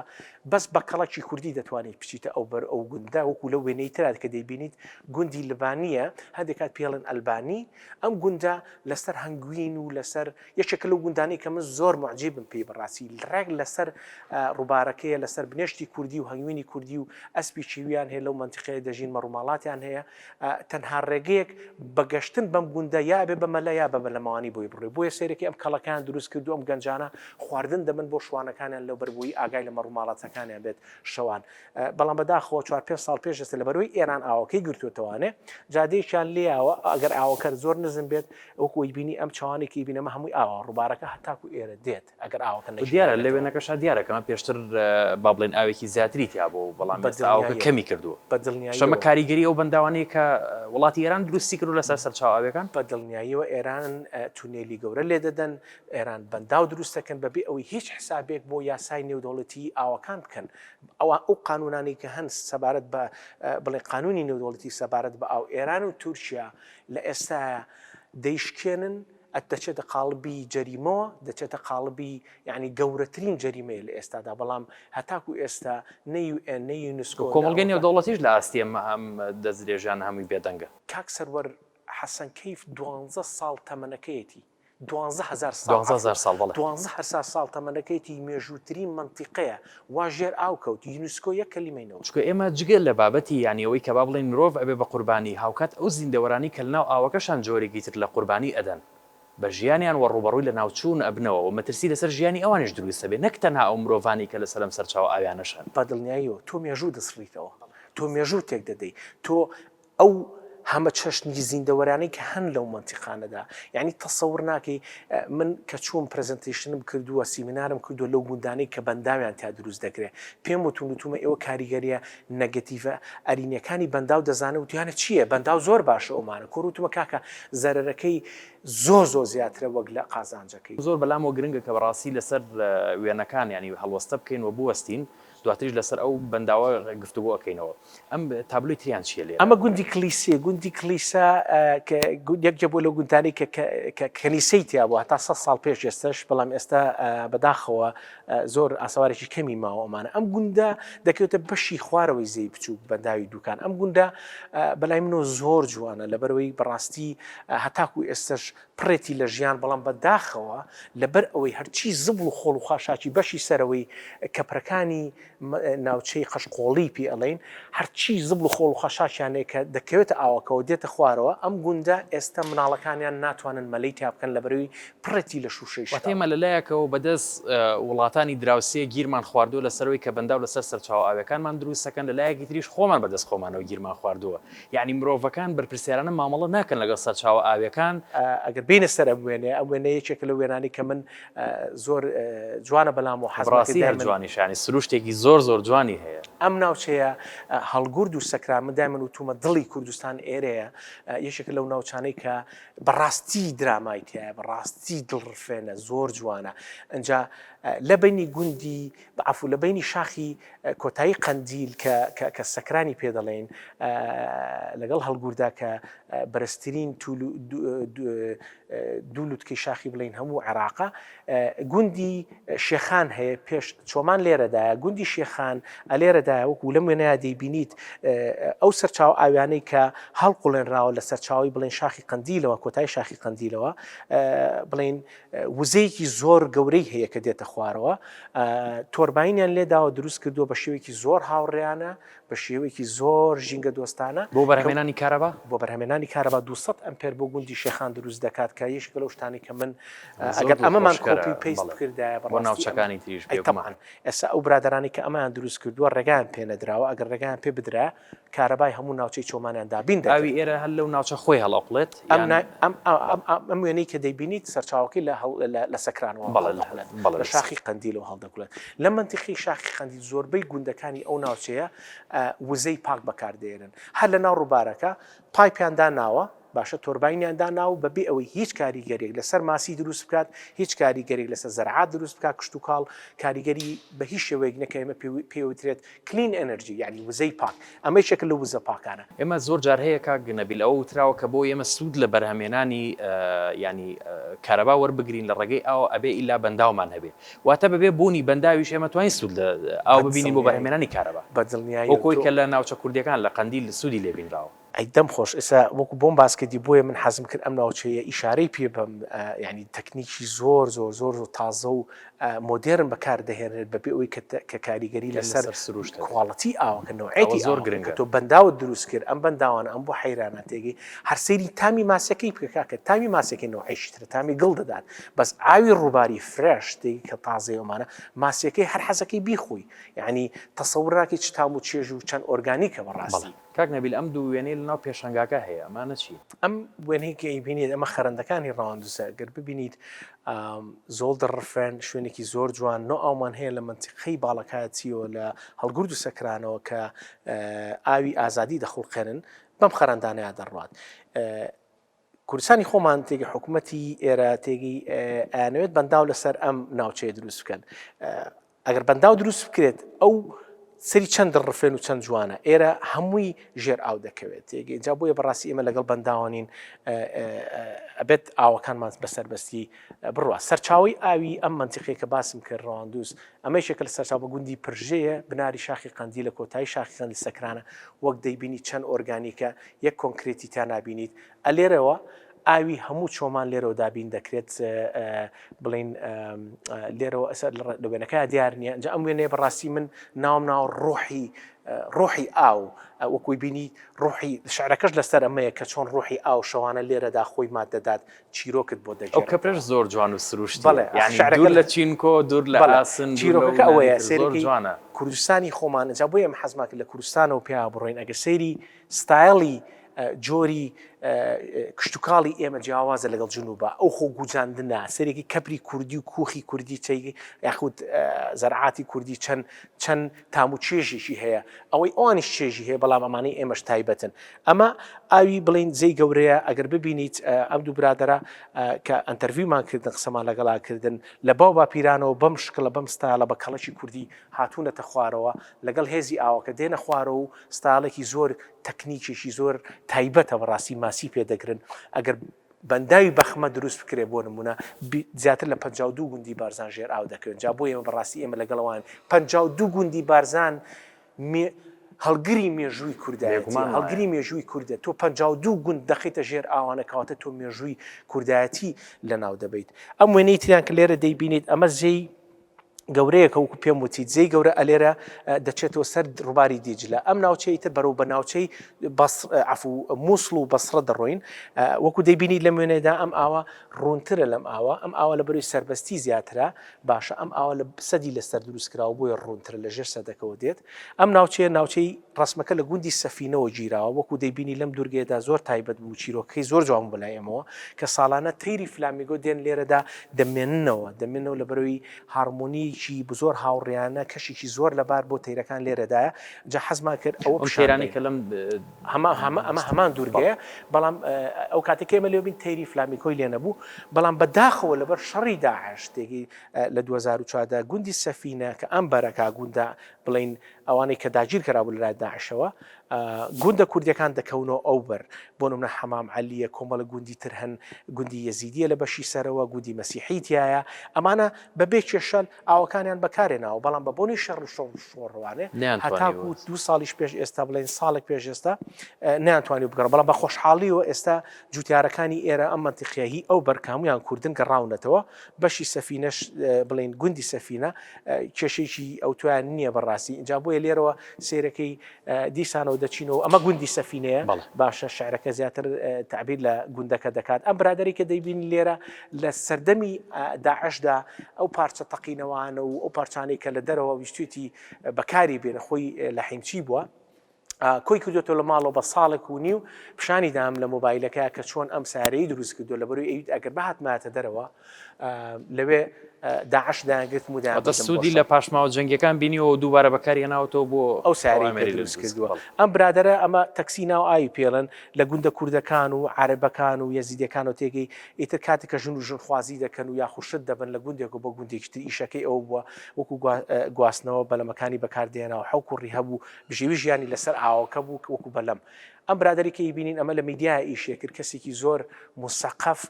بەس بە کەڵەکی کوردی دەتوانێت بچیتە ئەو بەر ئەو گوندا وەکو لە وێنەی ترات کە دەیبینیت گوندی لبانیە هەندێکات پێڵن ئەلبانی ئەم گوندا لەسەر هەنگوین و لەسەر یەکێک لەو گوندانەی کە من زۆر معجیبم پێی بەڕاستی ڕێک لەسەر ڕووبارەکەیە لەسەر بنێشتی کوردی و هەنگوینی کوردی و ئەسپی چیویان هەیە لەو منتیقەیە دەژین مەڕووماڵاتیان هەیە تەنها ڕێگەیەک بەگەشتن بەم گوندە یا بێ بەمەلە یا بە لەمەوانی بۆی بڕێ بۆیە سەیرەکەی ئەم کەڵەکان دروست کردو ئەم گەنجانە خواردن دەبن بۆ شوانەکانیان لەو بەربووی ئاگای لە مەڕووماڵەتەکانیان بێت شەوان بەڵام بەداخەوە 4-5 ساڵ پێش ئێستا لە بەرەوەی ئێران ئاوەکەی گرتوێتەوانێ جادەیەکیان لێیاوە ئەگەر ئاوەکە زۆر نزم بێت وەکوی بینی ئەم چاوانێکی بینەمە هەمووی ئاوا ڕووبارەکە هەتاکو ئێرە دێت ئەگەر ئاوەکە دیارە لەوێنەکەشا دیارەکەمە پێشتر با بڵێن ئاوێکی زیاتری تیا بۆ بەڵام ئاوکە کەمی کردووە شەمە کاریگەری ئەو بەنداوانەیە کە وڵاتی ئێران دروستی کرد لەسەر سەرچاو ئاوەکان بە دڵنیاییەوە ئێران تونێلی گەورە لێ دەدەن ئێران بەنداو دروستەکەن بەبێ ئەوەی هیچ حسابێک بۆ یاسای نێودەوڵەتی ئاوەکان بکەن ئەو قانونانی کە هەن سەبارەت بە بڵێ قانونی نێودەوڵەتی سەبارەت بە ئاو ئێران و تورکیا لە ئێستا دەیشکێنن دەچێتە قاڵبی جەریمەوە دەچێتە قاڵبی یعنی گەورەترین جەریمەیە لە ئێستادا بەڵام هەتاکو ئێستا نەیونسکۆ کۆمەڵگەی نێودەوڵەتیش لە ئاستی ئەم دەستدرێژان هەمووی بێدەنگە کاک سەروەر حەسەن کەیف 12 ساڵ تەمەنەکەیەتی 12,000 ساڵ تەمەنەکەیەتی مێژووترین منتیقەیە واژێر ئاو کەوت یونسکۆ یەک کەلیمەینەوە چکە ئێمە جگەل لە بابەتی یانیەوەی کە با بڵێن مرۆڤ ئەبێ بە قوربانی هاوکات ئەو زیندەوەرانی کە لەناو ئاوەکەشان جۆرێکی تر لە قوربانی ئەدەن بە ژیانیان وە ڕوبەڕووی لە ناوچوون ئەبنەوە و مەترسی لەسەر ژیانی ئەوانش دروستە بێ نەک تەنها ئەو مرۆڤانی کە لەسەر ئەم سەرچاوە ئاویانەشان بە دڵنیاییەوە تۆ مێژوو دەسڕیتەوە تۆ مێژوو تێک دەدەی تۆ ئەو هەمە چەشنی زیندەوەرانەی کە هەن لەو منتیقانەدا یعنی تەسەور ناکەی من کە چوون پرزنتیشنم کردووە سیمینارم کردو لەو گوندانەی کە بەنداویان تا دروست دەکرێت پێم وتومە ئێوە کاریگەریە نەگەتیڤە ئەرینەکانی بەنداو دەزانە وتیانە چییە بەنداو زۆر باشە ئەومانە کۆروتمە کاکە زەرەرەکەی زۆر زیاترە وەک لە قازانجەکەی زۆر بەلامەوە گرنگە کە بەڕاستی لەسەر وێنەکان ینی هەڵوەستە بکەین و بوەستین دواتریش لەسەر ئەو بەنداوە گفتوگۆ ئەەکەینەوە ئەم تابلوی تریان چیە لێ ئەمە گوندی کلیسیە گوندی کلیسا یەکجە بۆ لە گوندانی کە کەنیسەی تیا بوو هەتا 100 ساڵ پێش ئێستش بەڵام ئێستا بەداخەوە زۆر ئاساوارێکی کەمی ماوە ئەمانە ئەم گوندە دەکەوێتە بەشی خوارەوەی زەی بچوو بەنداوی دوکان ئەم گوندە بەلای منەوە زۆر جوانە لەبەرەوەی بەڕاستی هەتاکو ئێستش پڕێتی لە ژیان بەڵام بەداخەوە لەبەر ئەوەی هەرچی زبڵ و خۆڵ و خاشاکی بەشی سەرەوەی کەپرەکانی ناوچەی قەشقۆڵی پێ ئەڵێن هەرچی زبڵ و خۆڵ و خاشاکیانەیە کە دەکەوێتە ئاوەکەەوە دێتە خوارەوە ئەم گوندە ئێستا مناڵەکانیان ناتوانن مەلەی تا بکەن لەبەرەوەی پڕێتی لە شوشەی تێمە لەلایەکەوە بەدەست وڵاتانی دراوسێ گیرمان خواردووە لەسەرەوەی کە بەنداو لەسەر سەرچاو ئاوەکانمان دروستەکەن لەلایەکی تریش خۆمان بەدەست خۆمانەوە گیرمان خواردووە یعنی مرۆڤەکان بەرپرسیارانە مامەڵە ناکەن لەگەڵ سەرچاوە ئاوەکان ئەگەر بینە سەر بوێنێ ئەو وێنە یەکێک لە وێنانی کە من زۆر جوانە بەلام و حەزڕاستی هەر جوانیشانی سروشتێکی زۆر جوانی هەیە ئەم ناوچەیە هەڵگورد و سەکرامەدای من وتومە دڵی کوردستان ئێرەیە یەکێک لەو ناوچانەی کە بەڕاستی درامای تایە بەڕاستی دڵڕفێنە زۆر جوانە ئەجا لە بینی گوندی بەعفو لە بینی شاخی کۆتایی قەندیل کە سەکرانی پێ دەڵێن لەگەڵ هەڵگوردا کە بەرزترین دوولوتکەی شاخی بڵین هەموو عێراقا گوندی شێخان هەیە پێش چۆمان لێرەدایە گوندی شێخان لێرەدایە وەکو لەم وێنەیە دەیبینیت ئەو سەرچاو ئاویانەی کە هەڵقوڵێنراوە لە سەرچاوی بڵێن شاخی قەندیلەوە کۆتای شاخی قەندیلەوە بڵێن وزەیەکی زۆر گەورەی هەیە کە دێتە خوارەوە تۆرباینیان لێداوە دروست کردووە بە شێوەیەکی زۆر هاوڕێیانە بە شێوەیەکی زۆر ژینگە دۆستانە بۆ بەرهەمێنانی کارەبا بۆ بەرهەمێنانی کارەبا 200 ئەمپێر بۆ گوندی شێخان دروست دەکات کە یەشێک لەو شتانی کە من ئەگەر ئەمەمان کۆپی پێیست کردایە بۆ ناوچەکانی تریش تەمان ئێستا ئەو برادرانی کە ئەمان دروست کردووە ڕێگان پێ نەدراوە ئەگەر ڕێگان پێ بدرا کارەبای هەموو ناوچەی چۆمانیان دابین ئاوی ئێرە هەر لەو ناوچە خۆی هەڵەقڵێت ئەم وێنەی کە دەیبینیت سەرچاوەکەی لە سەکرانەوە لە شاخی قەندیلەوە هەڵدەکولێت لە منتیقی شاخی قەندیل زۆربەی گوندەکانی ئەو ناوچەیە وزەی پاک بەکاردێنن هەر لە ناو ڕووبارەکە پایپیاندا ناوە باشە تۆرباینیاندا ناو بەبێ ئەوەی هیچ کاریگەرێک لەسەر ماسی دروست بکات هیچ کاریگەرێک لەسەر زەرعات دروست بکات کشت و کاڵ کاریگەری بە هیچ شێوەیەک نەکەمە پێوترێت کلین ئەنەرژی یعنی وزەی پاک ئەمەی شکل لە وزە پاکانە ئێمە زۆر جار هەیە کاک گنەبیل ئەوە وتراوە کە بۆ ئێمە سوود لە بەرهەمێنانی ینی کارەبا وەربگرین لە ڕێگەی ئاو ئەبێ ئیلا بەنداومان هەبێ واتە بەبێ بوونی بەنداویش ئێمە توانین سوود ئاو ببینی بۆ بەرهەمێنانی کارەبا بەدڵنیایی وەکۆی کە لە ناوچە کوردیەکان لە قەندیل سوودی لێبینراوە ئەیدەم خۆش ئێستا وەکو بۆم باسکردی بۆیە من حەزم کرد ئەم ناوچەیە ئیشارەی پێ بم ینی تەکنیکی زۆر زۆر زۆر و تازە و مۆدێرن بەکار دەهێنێت بەبێ ئەوەی کە کاریگەری لەسەر سروشت کوواڵەتی ئاوکە نوعێتی زۆر گرنگە تۆ بەنداوت دروست کرد ئەم بەنداوانە ئەم بۆ حەیرانە تێگەی هەر سەیری تامی ماسەکەی بکە تامی ماسێکی نوعیشترە تامی گڵ دەدات بەس ئاوی ڕووباری فرێش تێگی کە تازەیەمانە ماسیەکەی هەر حەزەکەی بیخۆی یعنی تەسەوراکی چ تام و چێژ و چەند ئۆرگانیکە بەڕاستی کاک نەبیل ئەم دوو وێنەی لەناو پێشەنگاکە هەیە ئەمانە چی ئەم وێنەیەکە بینیت ئەمە خەرەندەکانی ڕاوەندوسە گەر ببینیت زۆڵ دەڕفێن شوێنێکی زۆر جوان نۆ ئاومان هەیە لە منتیقەی باڵەکایەتیەوە لە هەڵگورد و سەکرانەوە کە ئاوی ئازادی دەخڵقێنن بەم خەرەندانەیە دەڕوات کوردستانی خۆمان تێگە حکوومەتی ئێرە تێگی ئەیانەوێت بەنداو لەسەر ئەم ناوچەیە دروست بکەن ئەگەر بەنداو دروست بکرێت ئەو سری چەند ڕفێن و چەند جوانە ئێرە هەمووی ژێر ئاو دەکەوێت تێگە جا بۆیە بەڕاستی ئێمە لەگەڵ بەنداوانین ئەبێت ئاوەکانمان بەسەربەستی بڕوە سەرچاوی ئاوی ئەم منتیقەیە کە باسم کرد ڕەواندوس ئەمەی شێکە لە سەرچاو بە گوندی پرژەیە بناری شاخی قەندی لە کۆتایی شاخی قەندی سەکرانە وەک دەیبینی چەند ئۆرگانیکە یەک کۆنکرێتی تا نابینیت ئەلێرەوە ئاوی هەموو چۆمان لێرەوە دابین دەکرێت بڵین لێرەوە ئەسەر لە وێنەکە دیار نییە ئەم وێنەیە بەڕاستی من ناوم ناو ڕۆحی ئاو وەکوی بینی ڕۆحی شعرەکەش لەسەر ئەمەیە کە چۆن ڕۆحی ئاو شەوانە لێرەدا خۆی مادەدات چیرۆکت بۆ دەجێت ئەو کەپێش زۆر جوان و سروشتی دوور لە چینکۆ دوور لە ئاسن چیرۆکەکە ئەوەیە سێری جوانە کوردستانی خۆمان جا بۆیە ئەم حەزما کرد لە کوردستانەوە پێیا بڕۆین ئەگەر سەیری ستایلی جۆری کشتتوکاڵی ئێمە جیاوازە لەگەڵ جنوبە ئەو خۆ گوجاندنە سەرێکی کەپری کوردی و کوخی کوردی چی یاخود زەرعاتی کوردی چەند تام و چێژێکی هەیە ئەوەی ئەوانیش چێژی هەیە بەڵام ئەمانەی ئێمەش تایبەتن ئەمە ئاوی بڵین جێی گەورەیە ئەگەر ببینیت ئەم دوو برادرە کە ئەنتەرویومان کردن قسەمان لەگەڵاکردن لە باو باپیرانەوە بەم شکلە بەم ستایلە بە کەڵەکی کوردی هاتوونەتە خوارەوە لەگەڵ هێزی ئاوەکە دێنە خوارەوە و ستایلێکی زۆر تەکنیکێکی زۆر تایبەتە بەڕاستی ماسی پێدەگرن ئەگەر بەنداوی بەخمە دروست بکرێ بۆ نمونە زیاتر لە 52 گوندی بارزان ژێر ئاو دەکەون جا بۆ ئێمە بەڕاستی ئێمە لەگەڵەوان 52 گوندی بارزان هەڵگری مێژووی کوردایەتی هەڵگری مێژووی کوردە تۆ 52 گوند دەخیتە ژێر ئاوانەکەواتە تۆ مێژووی کوردایەتی لە ناو دەبیت ئەم وێنەی تریان کە لێرە دەیبینیت ئەمە زێی گەورەیەکە وەکو پێم وتی جێی گەورە ئەلێرە دەچێتەوە سەر ڕووباری دیجلە ئەم ناوچەی تر بەرەو بە ناوچەی مووسڵ و بەسڕە دەڕۆین وەکو دەیبینی لەم وێنەدا ئەم ئاوە ڕوونترە لەم ئاوە ئەم ئاوە لە بەروی سەربەستی زیاترە باشە ئەم ئاوە لە سەدی لەسەر دروستکراوە بۆیە ڕوونترە لە ژێر سەدەکەەوە دێت ئەم ناوچەیە ناوچەی ڕسمەکە لە گوندی سەفینەوە گیراوە وەکو دەیبینی لەم دوورگێدا زۆر تایبەت بوو چیرۆکەی زۆر جوان بەلایەمەوە کە ساڵانە تەیری فلامیگۆ دێن لێرەدا دەمێننەوە لە بەروی هارمۆنیکی زۆر هاوڕیانە کەشێکی زۆر لەبار بۆ تەیرەکان لێرەدایە جا حەزما کرد ئەوە شێرانی کە لەم ئەمە هەمان دوورگەیە بەڵام ئەو کاتێک ئێمە لێبین تەیری فلامیکۆی لێ نەبوو بەڵام بەداخەوە لەبەر شەڕی داعش تێگی لە 2004دا گوندی سەفینە کە ئەم بەرەکە گوندا بڵین ئەوانەی کە داگیر کرابوو لەلای داعشەوە گوندە کوردیەکان دەکەونەوە ئەو بەر بۆ نمونە حەمام عەلیە کۆمەڵە گوندی تر هەن گوندی یەزیدیە لە بەشی سەرەوە گوندی مەسیحیتایە ئەمانە بەبێ کێشەل ئاوەکانیان بەکارێناوە بەڵام بە بۆنی شەڕ شۆڕوانێ هەتاکو 2 ساڵیش پێش ئێستا بڵین ساڵێک پێش ئێستا نەیانتوانی بگەڕ بەڵام بە خۆشحاڵیەوە ئێستا جوتیارەکانی ئێرە ئەم منتیقیەهی ئەو بەرکامویان کوردن گەڕاونەتەوە بەشی سەفینەش بڵین گوندی سەفینە کێشێکی ئەو تویان نییە بەڕاستی اینجا بۆیە لێرەوە سیرەکەی دیسانەوە دەچینەوە ئەمە گوندی سەفینەیە باشە شعرەکە زیاتر تعبیر لە گوندەکە دەکات ئەم برادری کە دەیبین لێرە لە سەردەمی داعشدا ئەو پارچە تەقینەوەوانە و ئەو پارچانەی کە لە دەرەوە ویستویەتی بەکاری بێنە خۆی لە حیمچی بووە کۆی کردوێتەوە لە ماڵەوە بە ساڵێک و نیو پیشانی دام لە مۆبایلەکە کە چۆن ئەم سارەی دروست کردو لە بەروی ئەویت ئەگەر بەهاتماتە دەرەوە لەوێ داعش داگرت مودە سوودی لە پاشماوە جەنگیەکان بینیەوە دووبارە بەکاری هێناوەتەوە بۆ ئەو سارەی دروست کردووە ئەم برادرە ئەمە تەکسی ناو ئاوی پێڵن لە گوندە کوردەکان و عەرەبەکان و یەزیدیەکان و تێگەی ئیتر کاتێکە ژن و ژنخوازی دەکەن و یاخوشت دەبن لە گوندێک و بۆ گوندێکی تر ئیشەکەی ئەو بووە وەکو گواستنەوە بەلەمەکانی بەکاردێنەوە حەو کوڕی هەبوو بژێوی ژیانی لەسەر ئاوەکە بوو وەکو بەلەم ئەم برادری کە بینین ئەمە لە میدیای ئیشێ کرد کەسێکی زۆر مسەقف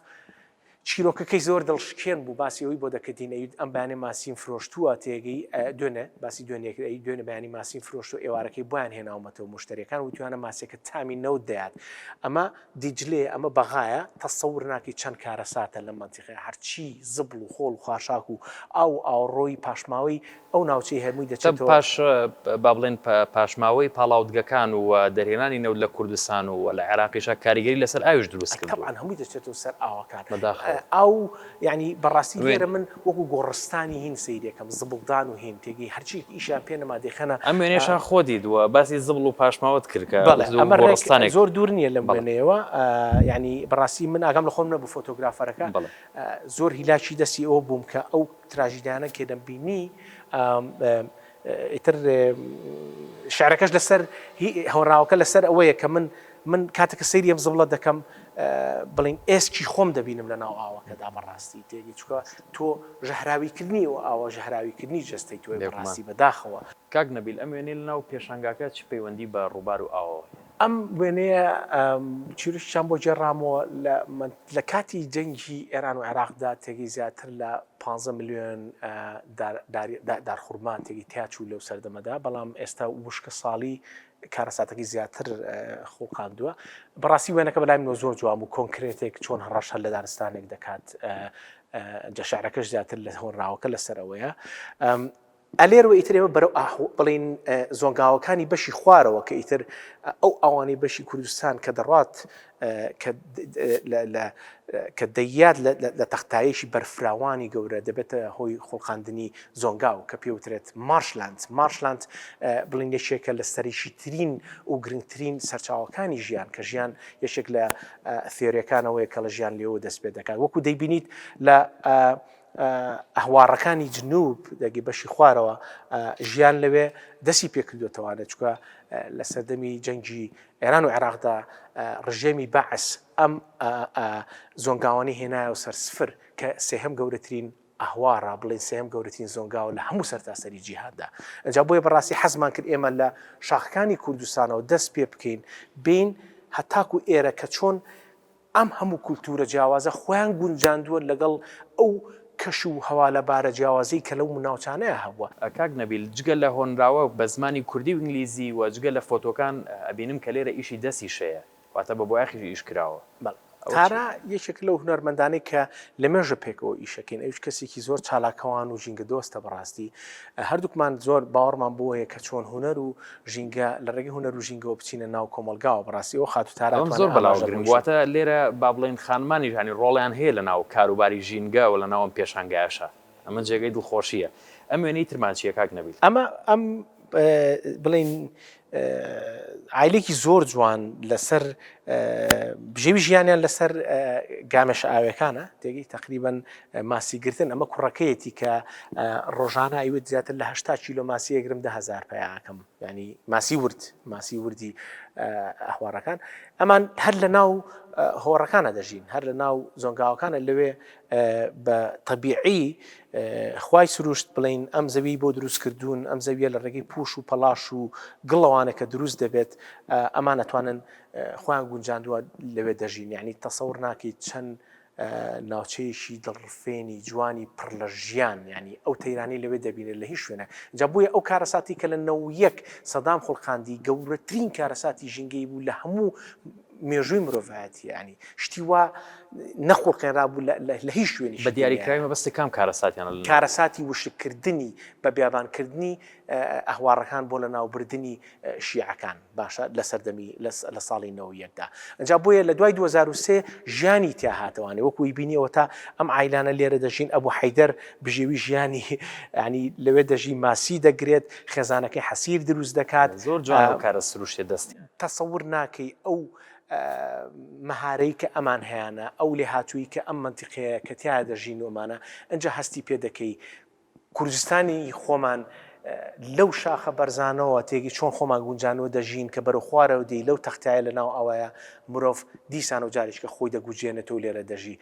چیرۆکەکەی زۆر دڵشکێن بوو باسی ئەوی بۆ دەکەدینەوی ئەم بەیانێ ماسیم فرۆشتووە تێگەی دوێنێ باسی دوێنێکەی دوێنە بەیانی ماسیم فرۆشت و ئێوارەکەی بۆیان هێناومەتەوە مشتریەکان وتوانە ماسێکە تامی نەوت دەیات ئەمە دیجلێ ئەمە بەغایە تەسەور ناکەی چەند کارە ساتە لە منتیقی هەرچی زبل و خۆڵ و خاشاک و ئاوڕۆی پاشماوەی ئەو ناوچەی هەمووی دەچێتەوە پاش با بڵێن پاشماوەی پاڵاودگەکان و دەرهێنانی نەوت لە کوردستان و لە عێراقیشە کاریگەری لەسەر ئاویش دروست کرد طبعاً هەمووی دەچێتەوە سەر ئاوەکان ئەو ینی بەڕاستی لێرە من وەکو گۆڕستانی هین سیرەکەم زبڵدان و هین تێگەی هەرچی ئیشان پێ نەما دەخەنە ئەم وێنێشان خۆ دیدووە باسی زبڵ و پاشماوەت کرد کە گۆڕستانێک زۆر دوور نییە لەم وێنەیەوە ینی بەڕاستی من ئاگام لە خۆم نەبوو فۆتۆگرافەرەکە زۆر هیلاکی دەستی ئەوە بووم کە ئەو تراژیدانە کێ دەمبینی ئیتر شعرەکەش لەسەر هەوراوەکە لەسەر ئەوەیە کە من کاتێککە سەیری ئەم زبڵە دەکەم بڵین ئێسکی خۆم دەبینم لە ناو ئاوەکەدا بەڕاستی تێگەی چکە تۆ ژەهراویکردنی و ئاوە ژەهراویکردنی جستەی تۆی بەڕاستی بەداخەوە کاک نەبیل ئەم وێنەی لە ناو پێشانگاکە چ پەیوەندی بە ڕووبار و ئاوە ئەم وێنەیە چیرشیان بۆ جێڕامەوە لە کاتی جەنگی ئێران و عێراقدا تێگەی زیاتر لە 15 ملیۆن دارخورمان تێگەی تیاچوو لەو سەردەمەدا بەڵام ئێستا وشکە ساڵی کارەساتەکەی زیاتر خۆقاندووە بەڕاستی وێنەکە بەلای منەوە زۆر جوان و کۆنکرێتێک چۆن هەڕەش هەر لە دارستانێک دەکات جەشعرەکەش زیاتر لە هۆڕاوەکە لەسەرەوەیە ئەلێرەوە ئیترێمە بەرەو بڵین زۆنگاوەکانی بەشی خوارەوە کە ئیتر ئەو ئەوانەی بەشی کوردستان کە دەڕات کە دەیاد لە تەختایشی بەرفراوانی گەورە دەبێتە هۆی خۆڵقاندنی زۆنگاو کە پێوترێت مارشلاند بڵین یەکێکە لە سەریشی ترین و گرنگترین سەرچاوەکانی ژیان کە ژیان یەکێک لە ثێۆریەکانەوەی کە لە ژیان لێەوە دەست پێ دەکات وەکو دەیبینیت لە ئەهواڕەکانی جنوب دەگی بەشی خوارەوە ژیان لەوێ دەستی پێکردوێتەوانە چکە لە سەردەمی جەنگی ئێران و عێراقدا ڕژێمی بەعس ئەم زۆنگاوانی هێنایە و سەر سفر کە سێهەم گەورەترین ئەهوارە بڵێن سێهەم گەورەترین زۆنگاوە لە هەموو سەرتاسەری جیهاددا ئەجا بۆیە بەڕاستی حەزمان کرد ئێمە لە شاخەکانی کوردستانەوە دەست پێ بکەین بین هەتاکو ئێرە کە چۆن ئەم هەموو کولتورە جیاوازە خۆیان گونجاندووە لەگەڵ ئەو کەش و هەوا لە بارە جیاوازی کە لەو مناوچانەیە هەبووە کاک نەبیل جگە لە هۆنراوە بە زمانی کوردی و ئینگلیزی و جگە لە فۆتۆکان ئەبینم کە لێرە ئیشی دەستی شەیە واتە بە بۆیاخیش ئیش کراوە تارا یەکێک لەو هونەرمەندانەی کە لە مێژە پێکەوە ئیشەکەین ئەوش کەسێکی زۆر چالاکەوان و ژینگە دۆستە بەڕاستی هەردووکمان زۆر باوەڕمان بۆ هەیە کە چۆن هونەر و ژینگە لە ڕێگەی هونەر و ژینگەوە بچینە ناو کۆمەلگاوە بەڕاستی ئەو خات و تارا زۆر بەڵاوگرن واتە لێرە با بڵێن خانمانی ژانی ڕۆڵیان هەیە لە ناو کاروباری ژینگە و لە ناوم پێشانگایشە ئەمە جێگەی دڵخۆشیە ئەم وێنەی ترمانچیە کاک نەبیل ئەم بڵین عیلێکی زۆر جوان لەسەر بژێوی ژیانیان لەسەر گامەش ئاوەکانە تێگەی تقریبان ماسیگرتن ئەمە کوڕەکەیەتی کە ڕۆژانە ئەیوت زیاتر لە 80 کیلۆ ماسی ئەگرم 10,000 پیاکەم ینی ماسی وردی ئەحوارەکان ئەمان هەر لە ناو هۆڕەکانە دەژین هەر لە ناو زۆنگاوەکانە لەوێ بە تەبیعی خوای سروشت بڵین ئەم زەوی بۆ دروست کردوون ئەم زەویە لە ڕێگەی پوش و پەلاش و گڵەوانە کە دروست دەبێت ئەمان ئەتوانن خۆیان گونجاندووە لەوێ دەژین یعنی تەسەور ناکەیت چەند ناوچەیەشی دڵڕفێنی جوانی پڕ لە ژیان ینی ئەو تەیرانی لەوێ دەبینێت لە هیچ شوێنە جا بوویە ئەو کارەساتی کە لە 91 سەدام خۆڵقاندی گەورەترین کارەساتی ژینگەی بوو لە هەموو مێژووی مرۆڤایەتی ینی شتی وا نەخۆڵقێنرا بوو لە هیچ شوێنی بە دیاریکراوی مەبەستی کام کارەساتیانە کارەساتی وشکردنی بە بیابانکردنی ئەهواڕەکان بۆ لە ناوبردننی شیعەکان باشە لە سەردەمی لە ساڵی 91دا ئەجا بۆیە لە دوای 2003 ژیانی تیا هاتەوانێ وەکوی بینیەوە تا ئەم عیلانە لێرە دەژین ئەبوو حەیدەر بژێوی ژیانی ینی لەوێ دەژی ماسی دەگرێت خێزانەکەی حەسیر دروست دەکات زۆر جوان کارە سروشتێ دەستی تەسەور ناکەی ئەو مەهارەی کە ئەمان هەیەە ئەو لێ هاتووی کە ئەم منتیقەیە کە تیا دەژین ومانە ئەنج هەستی پێ دەکەی کوردستانی خۆمان لەو شاخە بەرزانەوە تێگی چۆن خۆمان گونجانەوە دەژین کە بەرە خوارەوە دەی لەو تەختایە لە ناو ئەوەیە مرۆڤ دیسان و جاریشکە خۆی دەگوجێنێتەوە لێرە دەژی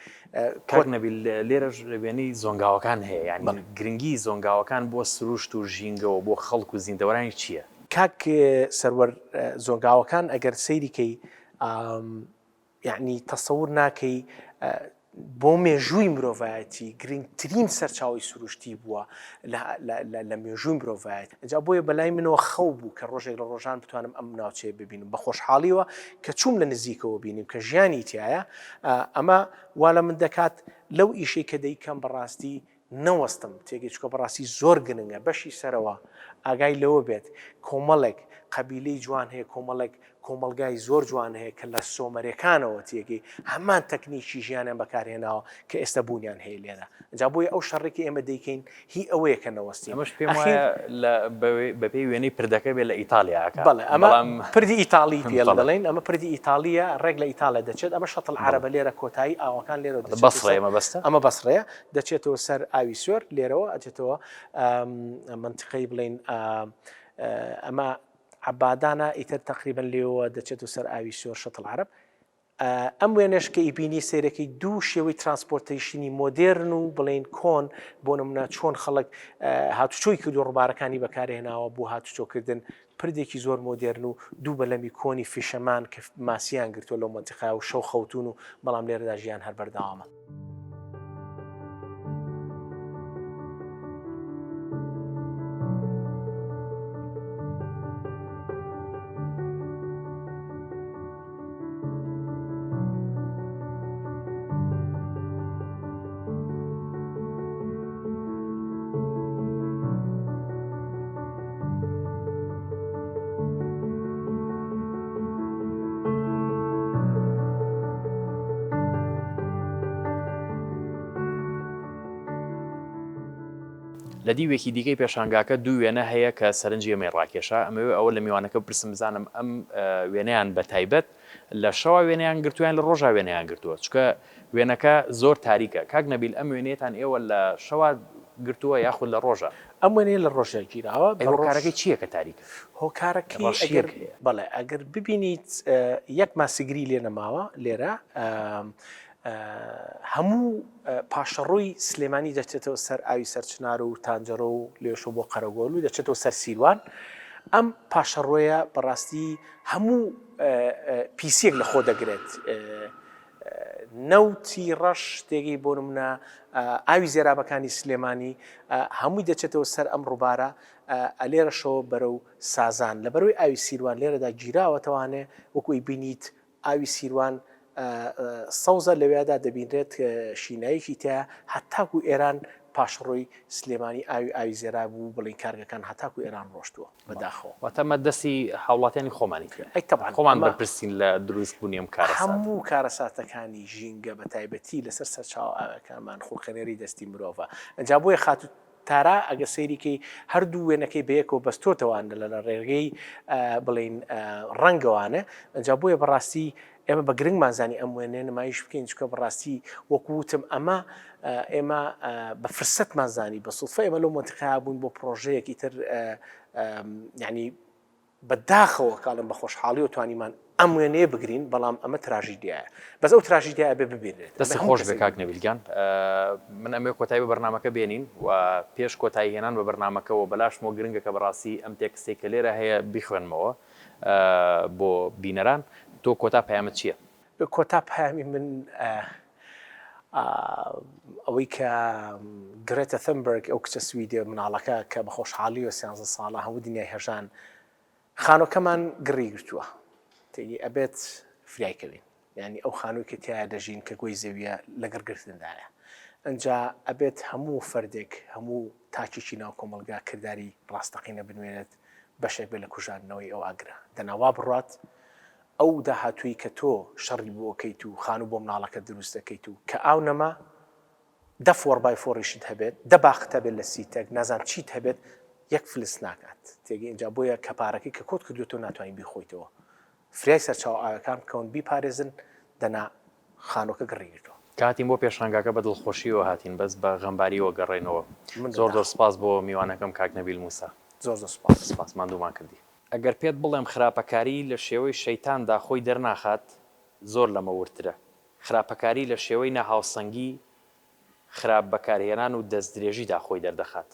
کاک نەبیل لێرە وێنەی زۆنگاوەکان هەیە یعنی گرنگی زۆنگاوەکان بۆ سروشت و ژینگەوە بۆ خەڵک و زیندەوەرانی چییە؟ کاک سەروەر زۆنگاوەکان ئەگەر سەیریکەی یعنی تەسەور ناکەی بۆ مێژووی مرۆڤایەتی گرنگترین سەرچاوی سروشتی بووە لە مێژووی مرۆڤایەت. ئەجا بۆیە بەلای منەوە خەو بوو کە ڕۆژێک لە ڕۆژان بتوانم ئەم ناوچەیە ببینم بە خۆشحاڵیەوە کە چووم لە نزیکەوە بینیم کە ژیانی تایە. ئەمە وا لە من دەکات لەو ئیشەی کە دەیکەم بەڕاستی نەوەستم تێگەی چکە بەڕاستی زۆر گرنگە بەشی سەرەوە ئاگای لەوە بێت کۆمەڵێک قەبیلەی جوان هەیە کۆمەلگای زۆر جوان هەیە کە لە سۆمەرەکانەوە تێگەی هەمان تەکنیکی ژیانیان بەکارهێناوە کە ئێستا بوونیان هەیە لێرە. جا بۆیە ئەو شەڕێکی ئێمە دەیکەین هی ئەوەیە کە نەوەستی. ئەمەش پێم وایە بەپێی وێنەی پردەکە بێت لە ئیتالیاکە. بەڵێ ئەمە پردی ئیتالی پێ دەڵێن، ئەمە پردی ئیتالیە ڕێک لە ئیتالیا دەچێت. ئەمە شەتڵ عەرەبە لێرە کۆتایی ئاوەکان لێرە ئەمە بەسڕەیە دەچێتەوە سەر ئاوی سوێر لێرەوە ئەچێتەوە منتیقەی بڵێن ئەمە عبادانە ئیتر تقریبا لێەوە دەچێت و سەر ئاوی سۆر شەتڵ عەرەب. ئەم وێنەش کە ئیبینی سیرەکەی دوو شێوەی ترانسپۆرتیشنی مۆدێرن و بڵێن کۆن بۆ نمونە چۆن خەڵک هاتوچۆی کردو ڕووبارەکانی بەکارهێناوە بۆ هاتوچۆکردن پردێکی زۆر مۆدێرن و دوو بەلەمی کۆنی فیشەمان کە ماسییان گرتووە لەو مەنتیقا و شەو خەوتون و بەڵام لێرەدا ژیان هەر بەردەوامە. لە دیوێکی دیکەی پێشانگاکە دوو وێنە هەیە کە سەرنجی ئەمەی ڕاکێشە. ئەمەوێ ئەوە لە میوانەکە پرسم بزانم ئەم وێنەیان بە تایبەت لە شەوا وێنەیان گرتویان لە ڕۆژا وێنەیان گرتووە، چکە وێنەکە زۆر تاریکە. کاک نەبیل ئەم وێنێتان ئێوە لە شەوا گرتووە یاخود لە ڕۆژە؟ ئەم وێنەیە لە ڕۆژە گیراوە. هۆکارەکەی چییە کە تاریکە؟ هۆکارەکەی بەڵێ ئەگەر ببینیت یەک ماسیگری لێ نەماوە لێرە هەموو پاشەڕۆی سلێمانی دەچێتەوە سەر ئاوی سەرچنار و تانجەرە و لێشۆ بۆ قەرەگۆڵ و دەچێتەوە سەر سیروان. ئەم پاشەڕۆیە بەڕاستی هەموو پیسێک لە خۆ دەگرێت. نەوتی ڕەش تێگەی بۆ نمونە ئاوی زێرابەکانی سلێمانی هەمووی دەچێتەوە سەر ئەم ڕووبارە ئەلێرەشەوە بەرەو سازان لە بەرەوەی ئاوی سیروان لێرەدا گیراوەتەوانێ وەکوی بینیت ئاوی سیروان سەوزە لەوێدا دەبینرێت شینایەکی تایە هەتاکو ئێران پاشڕۆی سلێمانی ئاوی زێرا بوو بڵین کارگەکان هەتاکو ئێران ڕۆشتووە بەداخەوە. واتەمە دەستی هاوڵاتیانی خۆمانی خۆمان بەرپرسین لە دروستبوونی ئەم کارە. هەموو کارەساتەکانی ژینگە بە تایبەتی لەسەر سەرچاو ئاوەکانمان خوڵقەنێری دەستی مرۆڤە. ئەجا بۆیە خاتو تارا ئەگە سەیریکەی هەردوو وێنەکەی بەیەکەوە بەستۆتەوانە لە ڕێگەی بڵین ڕەنگەوانە. ئەجا بۆیە بەڕاستی ئێمە بە گرنگمانزانی ئەم وێنێ نمایش بکەین چکە بەڕاستی وەکووتم ئەمە ئێمە بە فرسەتمانزانی بە سوڵفە ئێمە لەو مۆنتیقەیە بووین بۆ پرۆژەیەکی تر یعنی بەداخەوە کاڵم بە خۆشحاڵی و توانیمان ئەم وێنەیە بگرین بەڵام ئەمە تراژیدیایە بەس ئەو تراژیدیایە بێ ببینێت. دەستی خۆش بێ کاک نەبیلگیان. من ئەمێ کۆتایی بە بەرنامەکە بێنین و پێش کۆتایی هێنان بە بەرنامەکەەوە بەلاشمەوە گرنگە کە بەڕاستی ئەم تێکستێک کە لێرە هەیە بیخوێنمەوە بۆ بینەران. تۆ کۆتا پەیامت چییە؟ کۆتا پەیامی من ئەوەی کە گرێتە ثەنبەرگ ئەو کچە سویدە مناڵەکە کە بە خۆشحاڵی و 13 ساڵە هەموو دنیای هێژان خانۆکەمان گڕی گرتووە تێگی ئەبێت فریایکەوین. یعنی ئەو خانووی کە تایە دەژین کە گوێی زەویە لە گەرگرتندایە. ئەنجا ئەبێت هەموو فەردێک هەموو تاکیی ناو کۆمەلگا کردداری ڕاستەقینە بنوێنێت بەشێک بێت لە کوژاندنەوەی ئەو ئاگرا دەناوا بڕات ئەو داهاتووی کە تۆ شەڕی بۆکەیت و خانوو بۆ مناڵەکە دروست دەکەیت و کە ئاو نەما دە فۆڕبای فۆڕیشت هەبێت دە باخت هەبێت لە سیتەک نازان چیت هەبێت یەک فلس ناکات تێگەی اینجا بۆیە کەپارەکەی کە کۆت کردوتۆ ناتوانین بیخۆیتەوە فریای سەرچاو ئاوەکان بکەون بیپارێزن دەنا خانۆکە گڕیگرتەوە. کاتیم بۆ پێشانگاکە بە دڵخۆشیەوە هاتین بەس بە غەمباریەوە گەڕێنەوە. زۆر سپاس بۆ میوانەکەم کاک نەبیل موسا. زۆر سپاس. سپاسمان دوومان کردی. ئەگەر پێت بڵێم خراپەکاری لە شێوەی شەیتاندا خۆی دەرناخات زۆر لەمە ورترە. خراپەکاری لە شێوەی نەهاوسەنگی خراپ بەکارهێنان و دەست درێژیدا خۆی دەردەخات.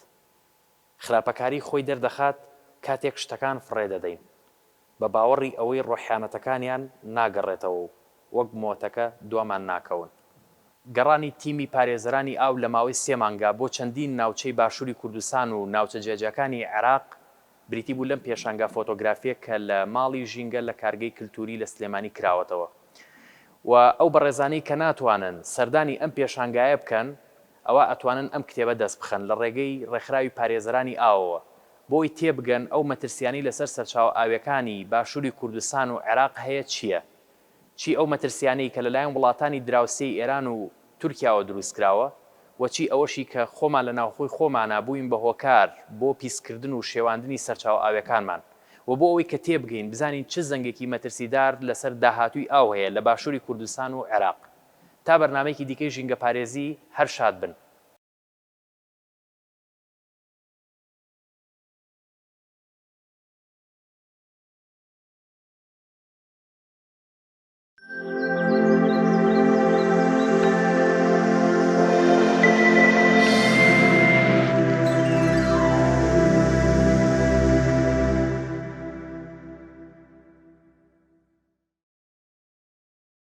خراپەکاری خۆی دەردەخات کاتێک شتەکان فڕێ دەدەین بە باوەڕی ئەوەی ڕۆحیانەتەکانیان ناگەڕێتەوە و وەک مۆتەکە دوامان ناکەون. گەڕانی تیمی پارێزەرانی ئاو لە ماوەی 3 مانگا بۆ چەندین ناوچەی باشووری کوردستان و ناوچە جێجەکانی عێراق بریتی بوو لەم پێشانگا فۆتۆگرافیە کە لە ماڵی ژینگە لە کارگەی کللتوری لە سلێمانی کراوەتەوە و ئەو بەڕێزانەی کە ناتوانن سەردانی ئەم پێشانگایە بکەن ئەوە ئەتوانن ئەم کتێبە دەست بخەن لە ڕێگەی ڕێکخراوی پارێزەرانی ئاوەوە بۆی تێبگەن ئەو مەترسیانی لەسەر سەرچاو ئاویەکانی باشووری کوردستان و عێراق هەیە چییە؟ چی ئەو مەترسیانەی کە لەلایەن وڵاتانی دراوسێی ئێران و تورکیاوە دروستکراوە و چی ئەوەشی کە خۆمان لە ناوخۆی خۆمان نابووین بە هۆکار بۆ پیسکردن و شێواندنی سەرچاو ئاویەکانمان و بۆ ئەوەی کە تێبگەین بزانین چه زەنگێکی مەترسیدار لەسەر داهاتووی ئاو هەیە لە باشووری کوردستان و عێراق تا بەرنامەیەکی دیکەی ژینگە پارێزی هەر شاد بن.